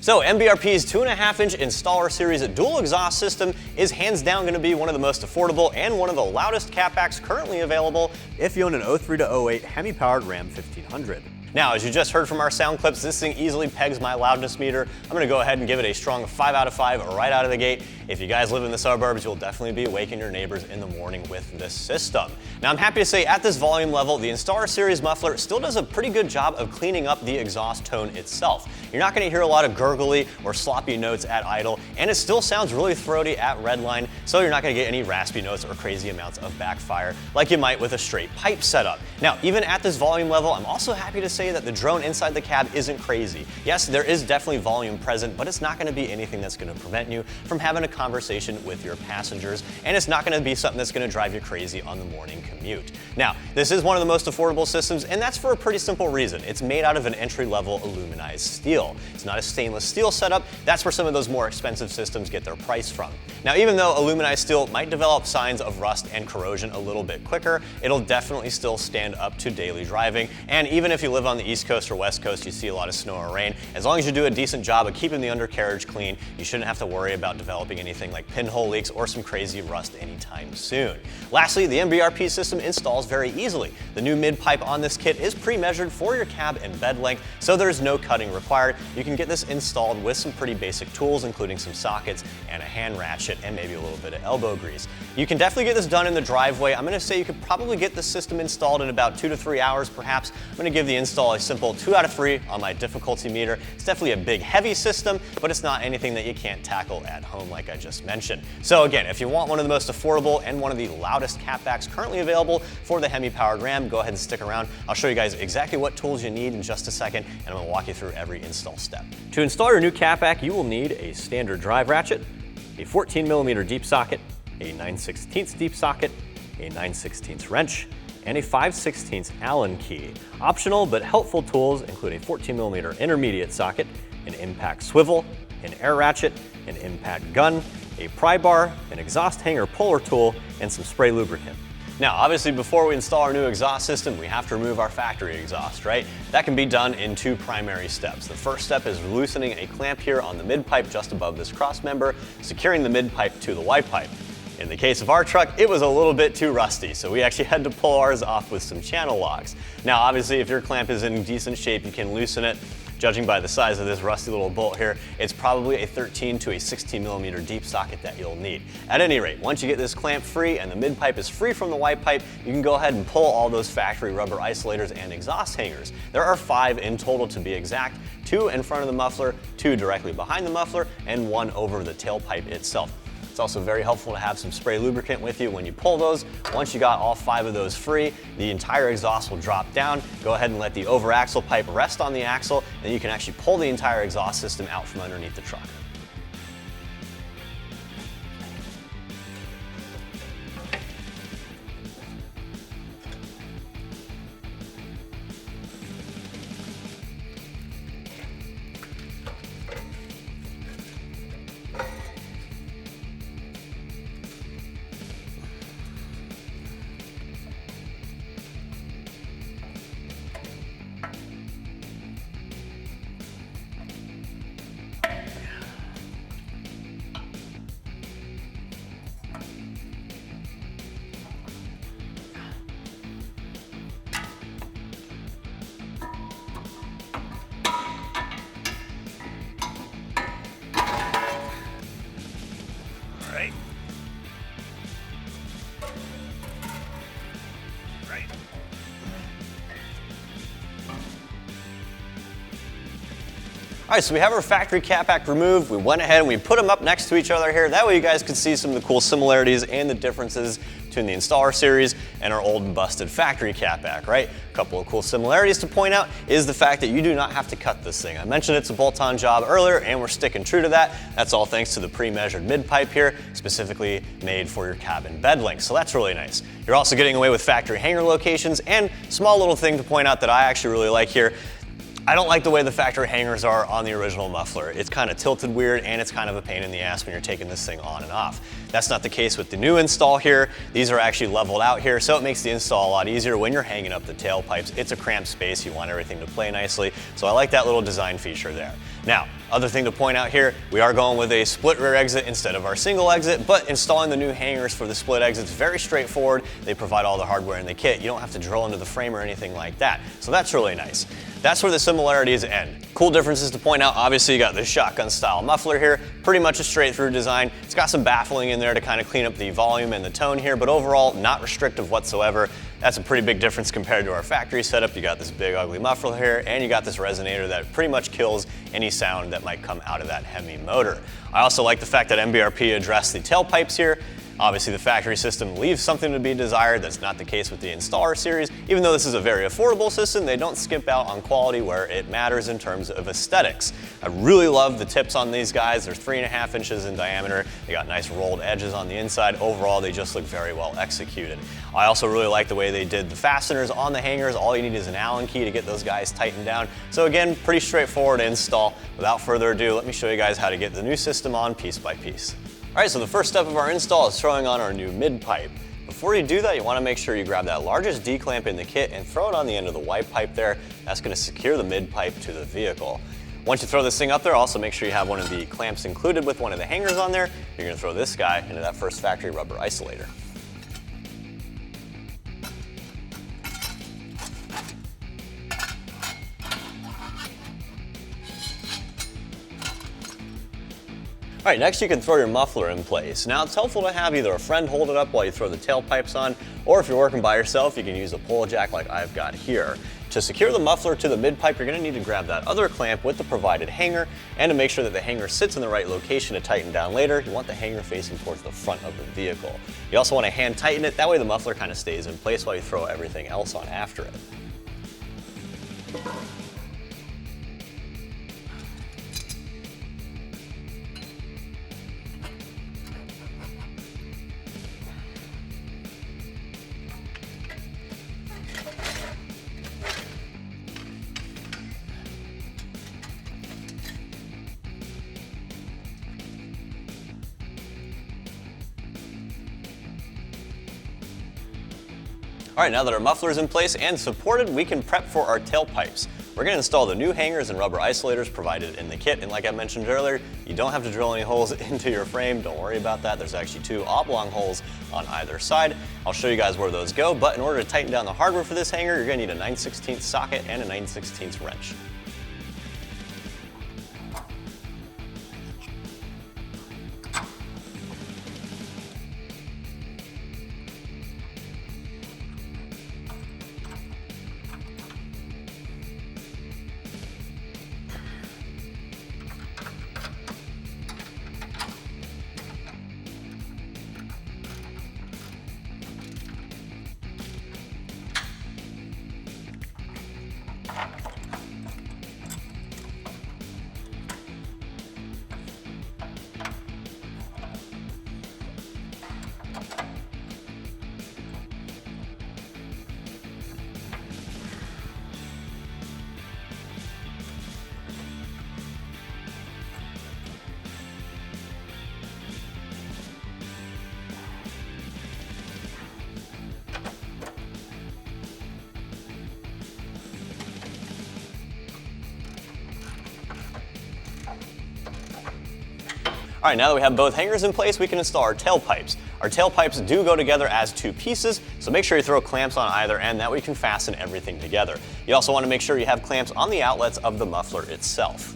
So MBRP's 2.5-inch installer series dual exhaust system is hands down going to be one of the most affordable and one of the loudest catbacks currently available if you own an 03 to 08 Hemi-powered Ram 1500. Now, as you just heard from our sound clips, this thing easily pegs my loudness meter. I'm going to go ahead and give it a strong 5 out of 5 right out of the gate. If you guys live in the suburbs, you'll definitely be awakening your neighbors in the morning with this system. Now, I'm happy to say at this volume level, the Installer Series muffler still does a pretty good job of cleaning up the exhaust tone itself. You're not going to hear a lot of gurgly or sloppy notes at idle, and it still sounds really throaty at redline, so you're not going to get any raspy notes or crazy amounts of backfire like you might with a straight pipe setup. Now, even at this volume level, I'm also happy to say that the drone inside the cab isn't crazy. Yes, there is definitely volume present, but it's not going to be anything that's going to prevent you from having a conversation with your passengers, and it's not going to be something that's going to drive you crazy on the morning commute. Now, this is one of the most affordable systems, and that's for a pretty simple reason. It's made out of an entry-level aluminized steel. It's not a stainless steel setup. That's where some of those more expensive systems get their price from. Now, even though aluminized steel might develop signs of rust and corrosion a little bit quicker, it'll definitely still stand up to daily driving, and even if you live on the East Coast or West Coast, you see a lot of snow or rain, as long as you do a decent job of keeping the undercarriage clean, you shouldn't have to worry about developing anything like pinhole leaks or some crazy rust anytime soon. Lastly, the MBRP system installs very easily. The new mid-pipe on this kit is pre-measured for your cab and bed length, so there's no cutting required. You can get this installed with some pretty basic tools, including some sockets and a hand ratchet and maybe a little bit of elbow grease. You can definitely get this done in the driveway. I'm going to say you could probably get the system installed in about 2 to 3 hours perhaps. I'm going to give the install a simple 2 out of 3 on my difficulty meter. It's definitely a big, heavy system, but it's not anything that you can't tackle at home like I just mentioned. So again, if you want one of the most affordable and one of the loudest catbacks currently available for the Hemi-powered Ram, go ahead and stick around. I'll show you guys exactly what tools you need in just a second, and I'm going to walk you through every install step. To install your new catback, you will need a standard drive ratchet, a 14mm deep socket, a 9/16 deep socket, a 9/16 wrench, and a 5/16 Allen key. Optional but helpful tools include a 14mm intermediate socket, an impact swivel, an air ratchet, an impact gun, a pry bar, an exhaust hanger puller tool, and some spray lubricant. Now, obviously, before we install our new exhaust system, we have to remove our factory exhaust, right? That can be done in 2 primary steps. The first step is loosening a clamp here on the mid-pipe just above this cross member, securing the mid-pipe to the Y-pipe. In the case of our truck, it was a little bit too rusty, so we actually had to pull ours off with some channel locks. Now, obviously, if your clamp is in decent shape, you can loosen it. Judging by the size of this rusty little bolt here, it's probably a 13 to a 16mm deep socket that you'll need. At any rate, once you get this clamp free and the mid-pipe is free from the Y-pipe, you can go ahead and pull all those factory rubber isolators and exhaust hangers. There are 5 in total to be exact, 2 in front of the muffler, 2 directly behind the muffler, and 1 over the tailpipe itself. It's also very helpful to have some spray lubricant with you when you pull those. Once you got all 5 of those free, the entire exhaust will drop down. Go ahead and let the over axle pipe rest on the axle, and you can actually pull the entire exhaust system out from underneath the truck. All right, so we have our factory catback removed. We went ahead and we put them up next to each other here. That way you guys could see some of the cool similarities and the differences between the installer series and our old and busted factory catback, right? A couple of cool similarities to point out is the fact that you do not have to cut this thing. I mentioned it's a bolt-on job earlier, and we're sticking true to that. That's all thanks to the pre-measured mid-pipe here, specifically made for your cabin bed length, so that's really nice. You're also getting away with factory hanger locations, and small little thing to point out that I actually really like here, I don't like the way the factory hangers are on the original muffler. It's kind of tilted weird, and it's kind of a pain in the ass when you're taking this thing on and off. That's not the case with the new install here. These are actually leveled out here, so it makes the install a lot easier when you're hanging up the tailpipes. It's a cramped space, you want everything to play nicely, so I like that little design feature there. Now, other thing to point out here, we are going with a split rear exit instead of our single exit, but installing the new hangers for the split exit is very straightforward. They provide all the hardware in the kit. You don't have to drill into the frame or anything like that, so that's really nice. That's where the similarities end. Cool differences to point out, obviously you got this shotgun style muffler here, pretty much a straight through design. It's got some baffling in there to kind of clean up the volume and the tone here, but overall not restrictive whatsoever. That's a pretty big difference compared to our factory setup. You got this big ugly muffler here, and you got this resonator that pretty much kills any sound that might come out of that Hemi motor. I also like the fact that MBRP addressed the tailpipes here. Obviously the factory system leaves something to be desired. That's not the case with the installer series. Even though this is a very affordable system, they don't skimp out on quality where it matters in terms of aesthetics. I really love the tips on these guys. They're 3.5 inches in diameter. They got nice rolled edges on the inside. Overall, they just look very well executed. I also really like the way they did the fasteners on the hangers. All you need is an Allen key to get those guys tightened down. So again, pretty straightforward to install. Without further ado, let me show you guys how to get the new system on piece by piece. All right, so the first step of our install is throwing on our new mid-pipe. Before you do that, you want to make sure you grab that largest D-clamp in the kit and throw it on the end of the white pipe there. That's going to secure the mid-pipe to the vehicle. Once you throw this thing up there, also make sure you have one of the clamps included with one of the hangers on there. You're going to throw this guy into that first factory rubber isolator. All right, next you can throw your muffler in place. Now it's helpful to have either a friend hold it up while you throw the tailpipes on, or if you're working by yourself, you can use a pull jack like I've got here. To secure the muffler to the mid-pipe, you're gonna need to grab that other clamp with the provided hanger, and to make sure that the hanger sits in the right location to tighten down later, you want the hanger facing towards the front of the vehicle. You also wanna hand tighten it, that way the muffler kind of stays in place while you throw everything else on after it. All right, now that our muffler is in place and supported, we can prep for our tailpipes. We're gonna install the new hangers and rubber isolators provided in the kit, and like I mentioned earlier, you don't have to drill any holes into your frame. Don't worry about that. There's actually 2 oblong holes on either side. I'll show you guys where those go, but in order to tighten down the hardware for this hanger, you're gonna need a 9/16 socket and a 9/16 wrench. All right, now that we have both hangers in place, we can install our tailpipes. Our tailpipes do go together as 2 pieces, so make sure you throw clamps on either end, that way you can fasten everything together. You also want to make sure you have clamps on the outlets of the muffler itself.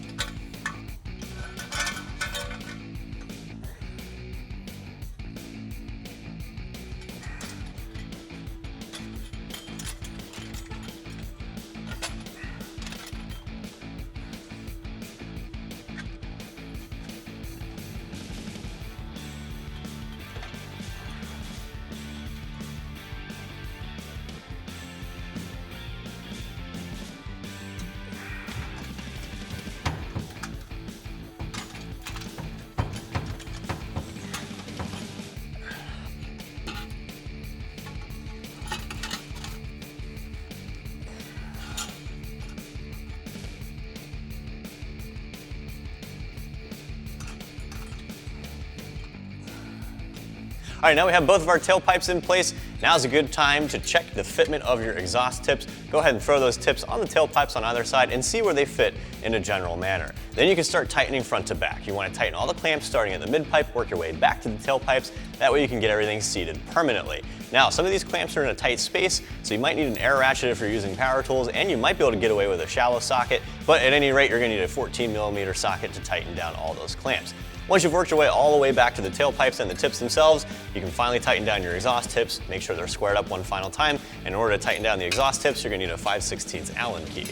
All right, now we have both of our tailpipes in place. Now's a good time to check the fitment of your exhaust tips. Go ahead and throw those tips on the tailpipes on either side and see where they fit in a general manner. Then you can start tightening front to back. You want to tighten all the clamps starting at the mid-pipe, work your way back to the tailpipes. That way you can get everything seated permanently. Now, some of these clamps are in a tight space, so you might need an air ratchet if you're using power tools, and you might be able to get away with a shallow socket, but at any rate, you're going to need a 14mm socket to tighten down all those clamps. Once you've worked your way all the way back to the tailpipes and the tips themselves, you can finally tighten down your exhaust tips, make sure they're squared up one final time. And in order to tighten down the exhaust tips, you're going to need a 5/16 Allen key.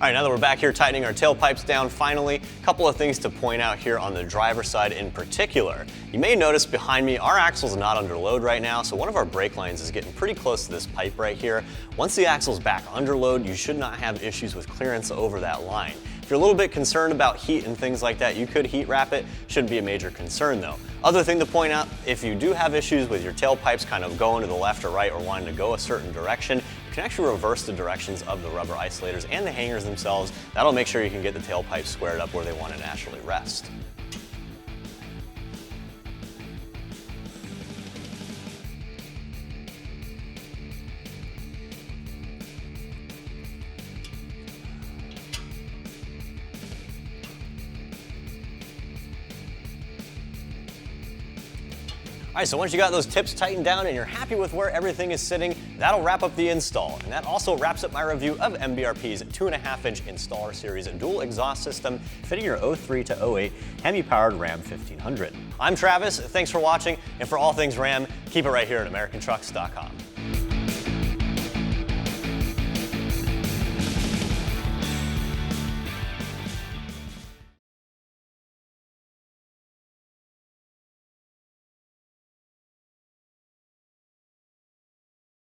All right, now that we're back here tightening our tailpipes down finally, a couple of things to point out here on the driver's side in particular. You may notice behind me, our axle's not under load right now, so one of our brake lines is getting pretty close to this pipe right here. Once the axle's back under load, you should not have issues with clearance over that line. If you're a little bit concerned about heat and things like that, you could heat wrap it. Shouldn't be a major concern though. Other thing to point out, if you do have issues with your tailpipes kind of going to the left or right or wanting to go a certain direction, you can actually reverse the directions of the rubber isolators and the hangers themselves. That'll make sure you can get the tailpipes squared up where they want to naturally rest. All right, so once you got those tips tightened down and you're happy with where everything is sitting, that'll wrap up the install. And that also wraps up my review of MBRP's 2.5-inch installer series dual exhaust system fitting your 03 to 08 Hemi-powered Ram 1500. I'm Travis, thanks for watching, and for all things Ram, keep it right here at AmericanTrucks.com.